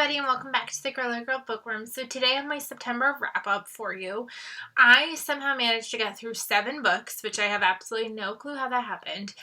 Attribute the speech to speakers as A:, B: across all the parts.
A: everybody, and welcome back to the Girly Girl Bookworm. So today I have my September wrap-up for you. I somehow managed to get through 7 books, which I have absolutely no clue how that happened,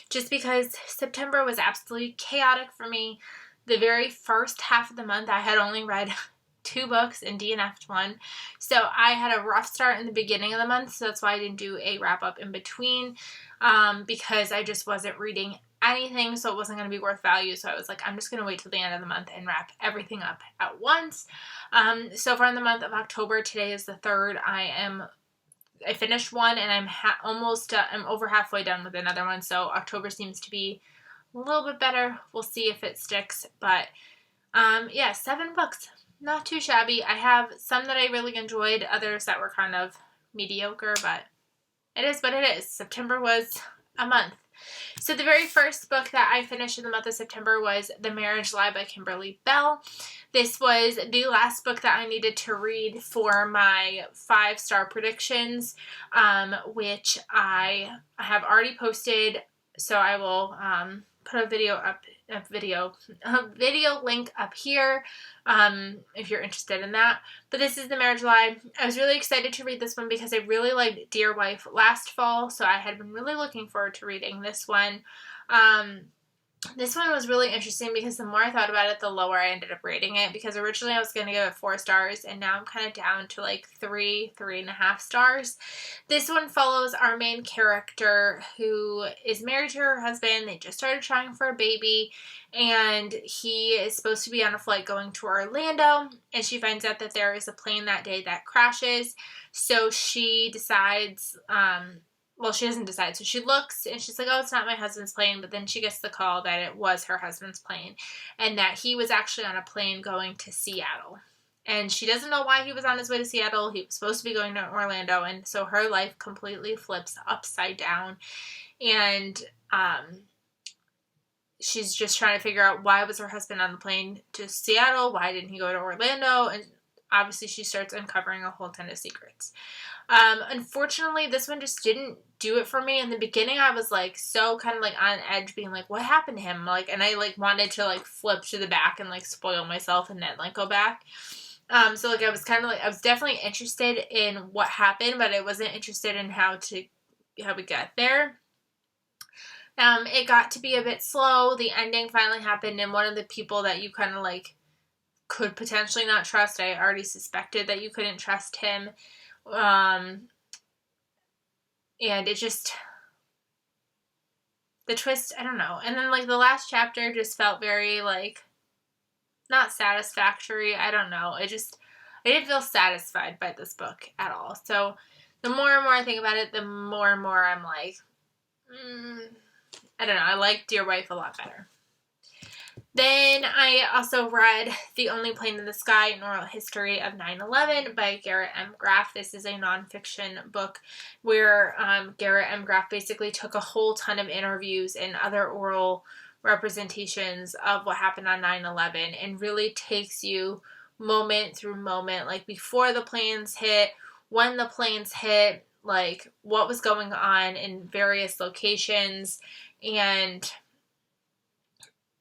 A: just because September was absolutely chaotic for me. The very first half of the month, I had only read 2 books and DNF'd one. So I had a rough start in the beginning of the month, so that's why I didn't do a wrap-up in between, because I just wasn't reading anything, so it wasn't going to be worth value. So I was like, I'm just going to wait till the end of the month and wrap everything up at once. So far in the month of October, today is the 3rd. I finished one, and I'm I'm over halfway done with another one. So October seems to be a little bit better. We'll see if it sticks. But yeah, 7 books, not too shabby. I have some that I really enjoyed, others that were kind of mediocre, but it is what it is. September was a month. So the very first book that I finished in the month of September was The Marriage Lie by Kimberly Bell. This was the last book that I needed to read for my 5-star predictions, which I have already posted. So I will put a video link up here if you're interested in that. But this is The Marriage Lie. I was really excited to read this one because I really liked Dear Wife last fall, so I had been really looking forward to reading this one. This one was really interesting because the more I thought about it, the lower I ended up rating it, because originally I was going to give it 4 stars, and now I'm kind of down to like 3.5 stars. This one follows our main character who is married to her husband. They just started trying for a baby, and he is supposed to be on a flight going to Orlando, and she finds out that there is a plane that day that crashes. So she decides, well, she doesn't decide. So she looks and she's like, oh, it's not my husband's plane. But then she gets the call that it was her husband's plane and that he was actually on a plane going to Seattle. And she doesn't know why he was on his way to Seattle. He was supposed to be going to Orlando. And so her life completely flips upside down. And she's just trying to figure out, why was her husband on the plane to Seattle? Why didn't he go to Orlando? And obviously she starts uncovering a whole ton of secrets. Unfortunately, this one just didn't do it for me. In the beginning, I was like so kind of like on edge, being like, what happened to him? Like, and I like wanted to like flip to the back and like spoil myself and then like go back. So like I was kind of like, I was definitely interested in what happened, but I wasn't interested in how we got there. It got to be a bit slow. The ending finally happened, and one of the people that you kind of like could potentially not trust, I already suspected that you couldn't trust him. And it just, the twist, I don't know. And then like the last chapter just felt very like not satisfactory. I don't know. I didn't feel satisfied by this book at all. So the more and more I think about it, the more and more I'm like, I don't know. I like Dear Wife a lot better. Then I also read The Only Plane in the Sky, An Oral History of 9/11 by Garrett M. Graff. This is a nonfiction book where Garrett M. Graff basically took a whole ton of interviews and other oral representations of what happened on 9/11 and really takes you moment through moment, like before the planes hit, when the planes hit, like what was going on in various locations. And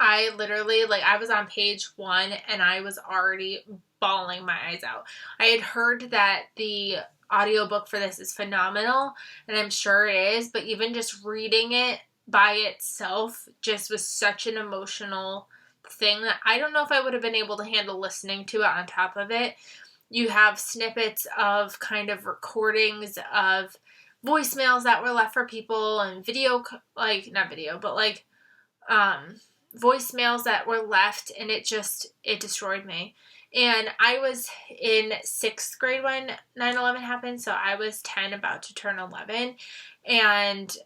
A: I literally, like, I was on page 1 and I was already bawling my eyes out. I had heard that the audiobook for this is phenomenal, and I'm sure it is, but even just reading it by itself just was such an emotional thing that I don't know if I would have been able to handle listening to it on top of it. You have snippets of kind of recordings of voicemails that were left for people and video, like, not video, but like, voicemails that were left, and it destroyed me. And I was in 6th grade when 9/11 happened, so I was 10, about to turn 11, and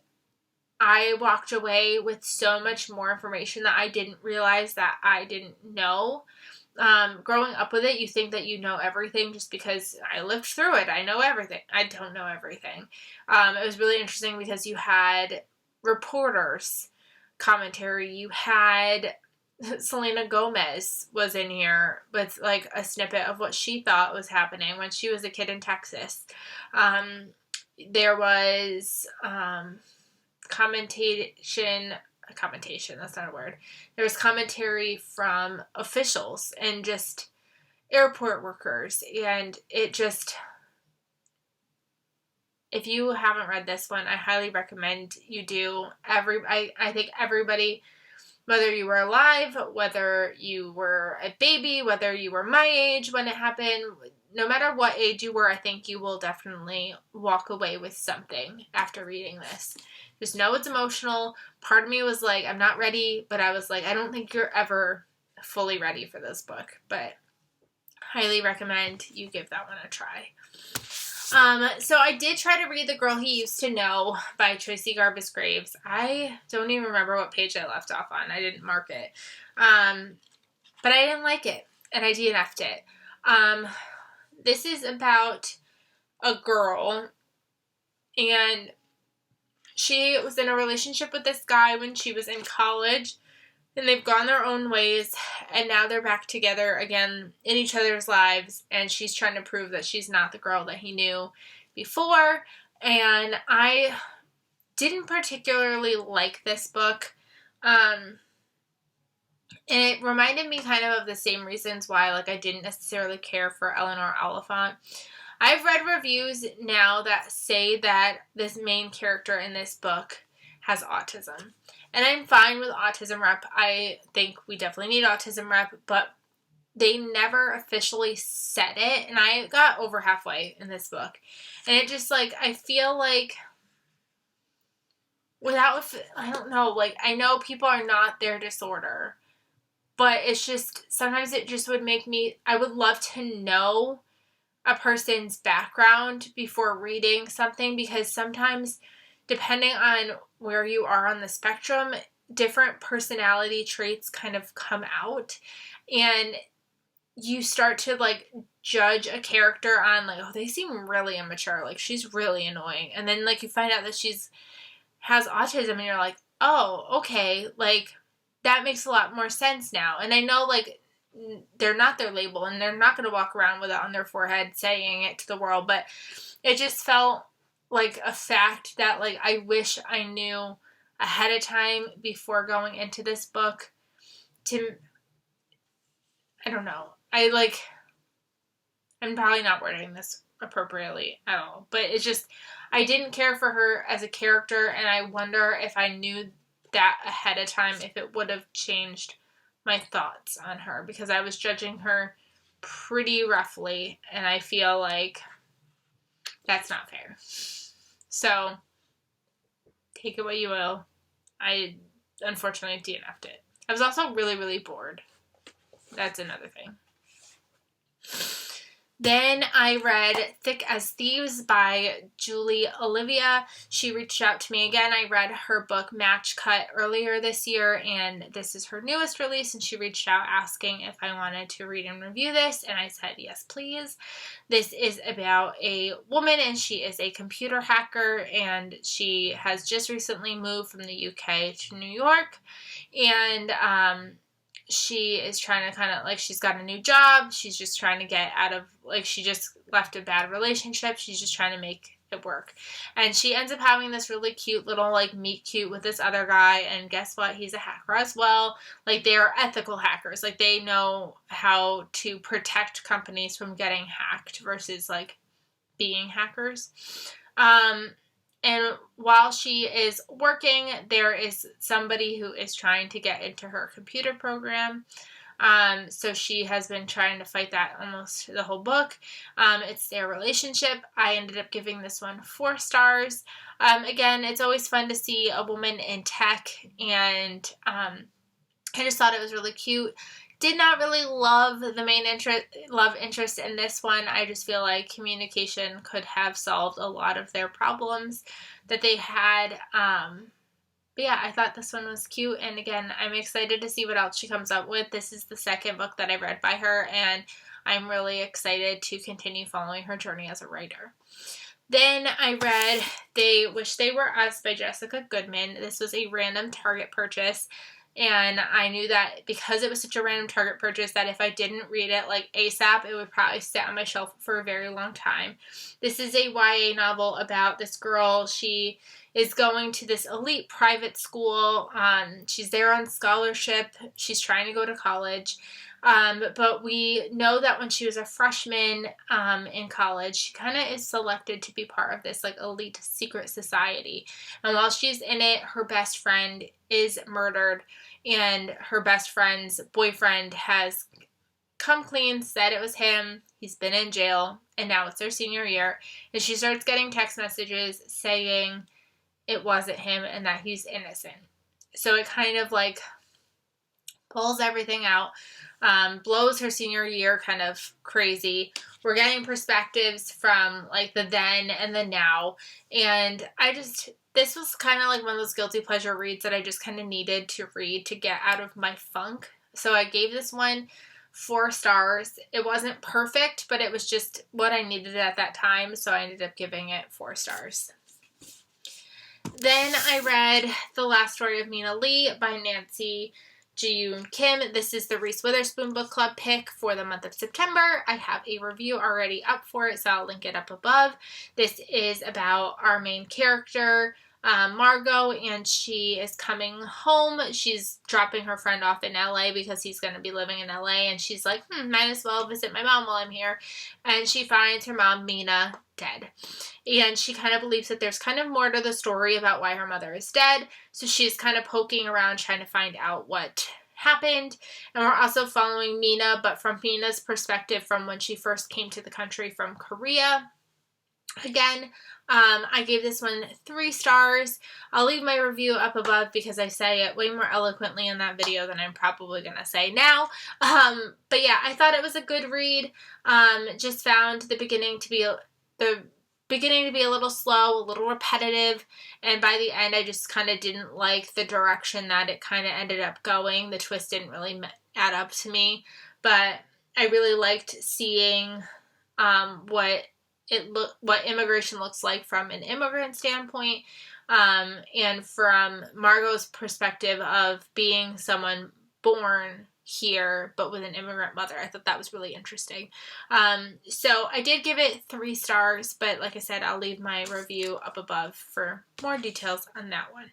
A: I walked away with so much more information that I didn't realize that I didn't know. Growing up with it, you think that you know everything just because I lived through it. I know everything. I don't know everything. It was really interesting because you had reporters commentary. You had Selena Gomez was in here with like a snippet of what she thought was happening when she was a kid in Texas. There was commentation commentation, that's not a word. There was commentary from officials and just airport workers, and it just, if you haven't read this one, I highly recommend you do. I think everybody, whether you were alive, whether you were a baby, whether you were my age when it happened, no matter what age you were, I think you will definitely walk away with something after reading this. Just know it's emotional. Part of me was like, I'm not ready, but I was like, I don't think you're ever fully ready for this book, but highly recommend you give that one a try. So I did try to read The Girl He Used to Know by Tracy Garbus Graves. I don't even remember what page I left off on. I didn't mark it. But I didn't like it, and I DNF'd it. This is about a girl, and she was in a relationship with this guy when she was in college, and they've gone their own ways, and now they're back together again in each other's lives, and she's trying to prove that she's not the girl that he knew before. And I didn't particularly like this book. And it reminded me kind of the same reasons why, like, I didn't necessarily care for Eleanor Oliphant. I've read reviews now that say that this main character in this book has autism. And I'm fine with autism rep. I think we definitely need autism rep, but they never officially said it. And I got over halfway in this book. And it just, like, I feel like I don't know, like, I know people are not their disorder, but it's just, sometimes it just would make me, I would love to know a person's background before reading something, because sometimes, depending on where you are on the spectrum, different personality traits kind of come out, and you start to, like, judge a character on, like, oh, they seem really immature, like, she's really annoying, and then, like, you find out that has autism, and you're like, oh, okay, like, that makes a lot more sense now. And I know, like, they're not their label, and they're not going to walk around with it on their forehead saying it to the world, but it just felt like a fact that, like, I wish I knew ahead of time before going into this book I don't know. I'm probably not wording this appropriately at all, but it's just, I didn't care for her as a character, and I wonder if I knew that ahead of time, if it would have changed my thoughts on her, because I was judging her pretty roughly, and I feel like that's not fair. So, take it what you will. I unfortunately DNF'd it. I was also really, really bored. That's another thing. Then I read Thick as Thieves by Julie Olivia. She reached out to me again. I read her book Match Cut earlier this year, and this is her newest release, and she reached out asking if I wanted to read and review this, and I said yes, please. This is about a woman, and she is a computer hacker, and she has just recently moved from the UK to New York, and she is trying to kind of, like, she's got a new job. She's just trying to get out of, like, she just left a bad relationship. She's just trying to make it work. And she ends up having this really cute little, like, meet cute with this other guy. And guess what? He's a hacker as well. Like, they are ethical hackers. Like, they know how to protect companies from getting hacked versus, like, being hackers. And while she is working, there is somebody who is trying to get into her computer program. So she has been trying to fight that almost the whole book. It's their relationship. I ended up giving this one 4 stars. Again, it's always fun to see a woman in tech, and I just thought it was really cute. Did not really love the main love interest in this one. I just feel like communication could have solved a lot of their problems that they had. But yeah, I thought this one was cute. And again, I'm excited to see what else she comes up with. This is the second book that I read by her, and I'm really excited to continue following her journey as a writer. Then I read They Wish They Were Us by Jessica Goodman. This was a random Target purchase. And I knew that because it was such a random Target purchase that if I didn't read it like ASAP, it would probably sit on my shelf for a very long time. This is a YA novel about this girl. She is going to this elite private school. She's there on scholarship. She's trying to go to college. But we know that when she was a freshman in college, she kind of is selected to be part of this like elite secret society. And while she's in it, her best friend is murdered, and her best friend's boyfriend has come clean, said it was him. He's been in jail, and now it's their senior year. And she starts getting text messages saying it wasn't him and that he's innocent. So it kind of like pulls everything out, blows her senior year kind of crazy. We're getting perspectives from like the then and the now. And this was kind of like one of those guilty pleasure reads that I just kind of needed to read to get out of my funk. So I gave this one 4 stars. It wasn't perfect, but it was just what I needed at that time. So I ended up giving it 4 stars. Then I read The Last Story of Mina Lee by Nancy Ji-yoon Kim. This is the Reese Witherspoon book club pick for the month of September. I have a review already up for it, so I'll link it up above. This is about our main character, Margot, and she is coming home. She's dropping her friend off in LA because he's going to be living in LA, and she's like, might as well visit my mom while I'm here. And she finds her mom, Mina, dead. And she kind of believes that there's kind of more to the story about why her mother is dead. So she's kind of poking around trying to find out what happened. And we're also following Mina, but from Mina's perspective from when she first came to the country from Korea. Again, I gave this one 3 stars. I'll leave my review up above because I say it way more eloquently in that video than I'm probably going to say now. But yeah, I thought it was a good read. Just found the beginning to be a little slow, a little repetitive, and by the end I just kind of didn't like the direction that it kind of ended up going. The twist didn't really add up to me, but I really liked seeing what immigration looks like from an immigrant standpoint, and from Margot's perspective of being someone born here but with an immigrant mother. I thought that was really interesting. So I did give it 3 stars, but like I said, I'll leave my review up above for more details on that one.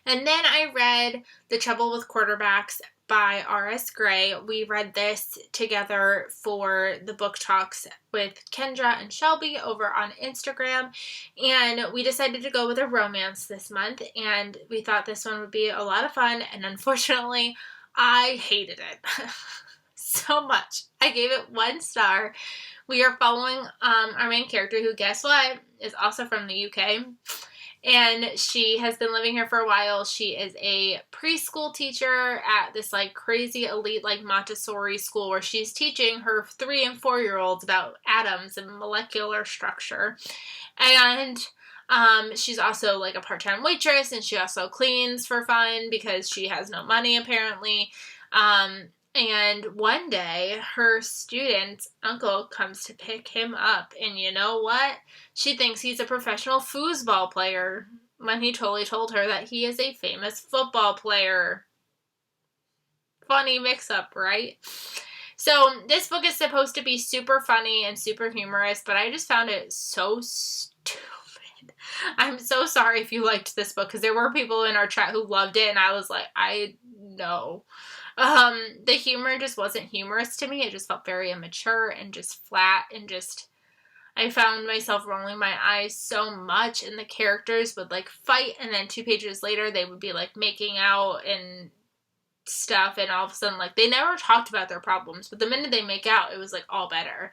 A: And then I read The Trouble with Quarterbacks by R.S. Gray. We read this together for the book talks with Kendra and Shelby over on Instagram, and we decided to go with a romance this month, and we thought this one would be a lot of fun, and unfortunately, I hated it so much. I gave it 1 star. We are following our main character, who, guess what, is also from the UK. And she has been living here for a while. She is a preschool teacher at this like crazy elite like Montessori school where she's teaching her 3 and 4-year-olds about atoms and molecular structure. And she's also like a part-time waitress, and she also cleans for fun because she has no money apparently. And one day, her student's uncle comes to pick him up, and you know what? She thinks he's a professional foosball player, when he totally told her that he is a famous football player. Funny mix-up, right? So, this book is supposed to be super funny and super humorous, but I just found it so stupid. I'm so sorry if you liked this book, because there were people in our chat who loved it, and I was like, no. The humor just wasn't humorous to me. It just felt very immature and just flat, and just, I found myself rolling my eyes so much, and the characters would like fight, and then 2 pages later they would be like making out and stuff, and all of a sudden like they never talked about their problems, but the minute they make out it was like all better.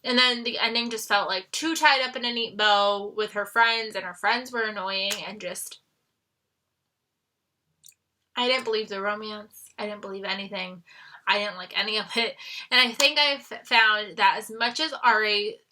A: And then the ending just felt like too tied up in a neat bow with her friends, and her friends were annoying, and just, I didn't believe the romance. I didn't believe anything. I didn't like any of it. And I think I've found that as much as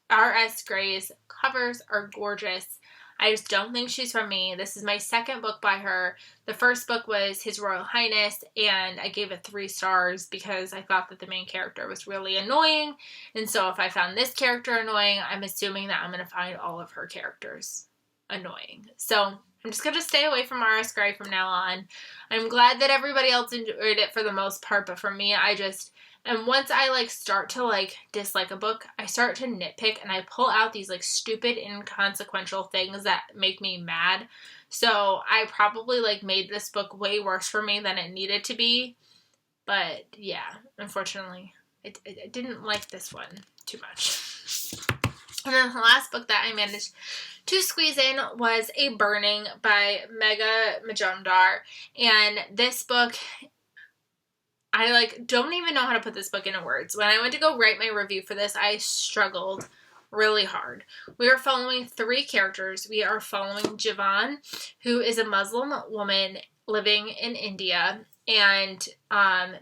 A: R.S. Gray's covers are gorgeous, I just don't think she's for me. This is my 2nd book by her. The first book was His Royal Highness, and I gave it 3 stars because I thought that the main character was really annoying. And so if I found this character annoying, I'm assuming that I'm going to find all of her characters annoying. So I'm just going to stay away from R.S. Gray from now on. I'm glad that everybody else enjoyed it for the most part, but for me, and once I, like, start to, like, dislike a book, I start to nitpick, and I pull out these, like, stupid, inconsequential things that make me mad. So I probably, like, made this book way worse for me than it needed to be. But, yeah, unfortunately, I didn't like this one too much. And then the last book that I managed to squeeze in was A Burning by Megha Majumdar. And this book, I, like, don't even know how to put this book into words. When I went to go write my review for this, I struggled really hard. We are following 3 characters. We are following Jivan, who is a Muslim woman living in India. And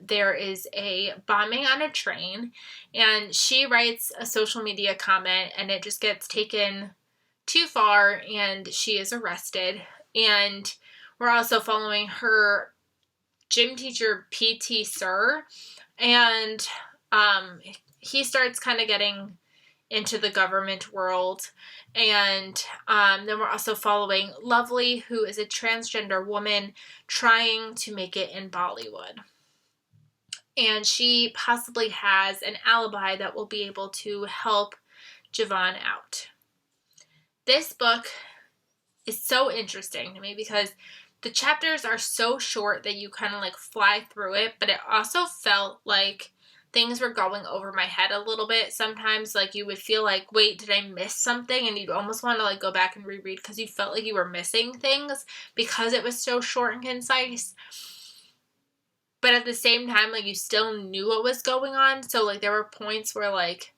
A: there is a bombing on a train, and she writes a social media comment, and it just gets taken too far, and she is arrested. And we're also following her gym teacher, PT Sir, and he starts kind of getting into the government world. And then we're also following Lovely, who is a transgender woman trying to make it in Bollywood. And she possibly has an alibi that will be able to help Jivan out. This book is so interesting to me because the chapters are so short that you kind of, like, fly through it, but it also felt like things were going over my head a little bit. Sometimes, like, you would feel like, wait, did I miss something? And you'd almost want to, like, go back and reread because you felt like you were missing things because it was so short and concise. But at the same time, like, you still knew what was going on. So, like, there were points where, like,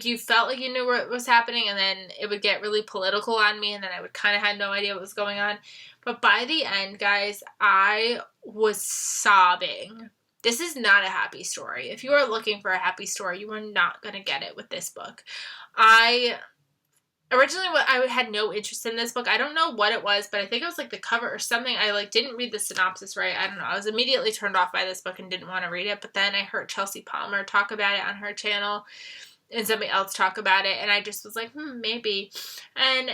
A: you felt like you knew what was happening, and then it would get really political on me, and then I would kind of have no idea what was going on. But by the end, guys, I was sobbing. This is not a happy story. If you are looking for a happy story, you are not going to get it with this book. I had no interest in this book. I don't know what it was, but I think it was, like, the cover or something. I, like, didn't read the synopsis right. I don't know. I was immediately turned off by this book and didn't want to read it. But then I heard Chelsea Palmer talk about it on her channel and somebody else talk about it. And I just was like, maybe. And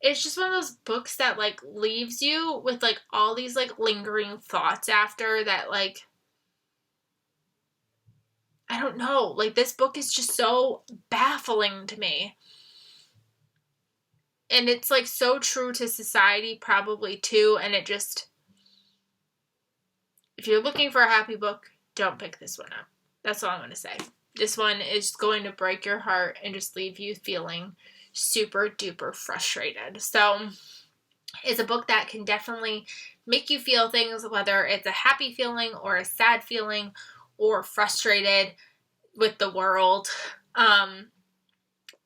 A: it's just one of those books that, like, leaves you with, like, all these, like, lingering thoughts after that, like, I don't know. Like, this book is just so baffling to me. And it's, like, so true to society probably too. And it just, if you're looking for a happy book, don't pick this one up. That's all I'm going to say. This one is going to break your heart and just leave you feeling super duper frustrated. So it's a book that can definitely make you feel things, whether it's a happy feeling or a sad feeling or frustrated with the world.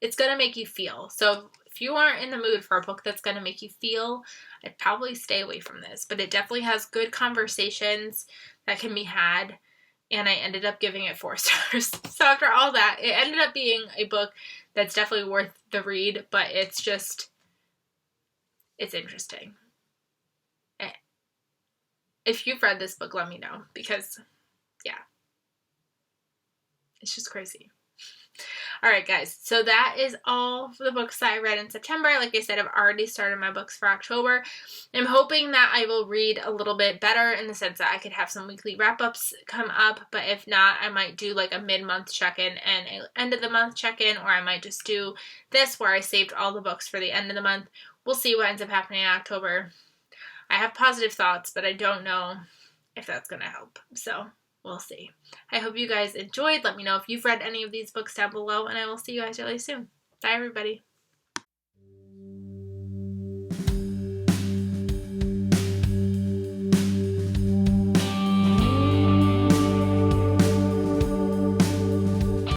A: It's going to make you feel. So if you aren't in the mood for a book that's going to make you feel, I'd probably stay away from this. But it definitely has good conversations that can be had. And I ended up giving it 4 stars. So after all that, it ended up being a book that's definitely worth the read. But it's interesting. If you've read this book, let me know. Because, yeah. It's just crazy. Alright, guys, so that is all for the books that I read in September. Like I said, I've already started my books for October. I'm hoping that I will read a little bit better in the sense that I could have some weekly wrap-ups come up, but if not, I might do like a mid-month check-in and an end-of-the-month check-in, or I might just do this where I saved all the books for the end of the month. We'll see what ends up happening in October. I have positive thoughts, but I don't know if that's going to help, so we'll see. I hope you guys enjoyed. Let me know if you've read any of these books down below, and I will see you guys really soon. Bye, everybody.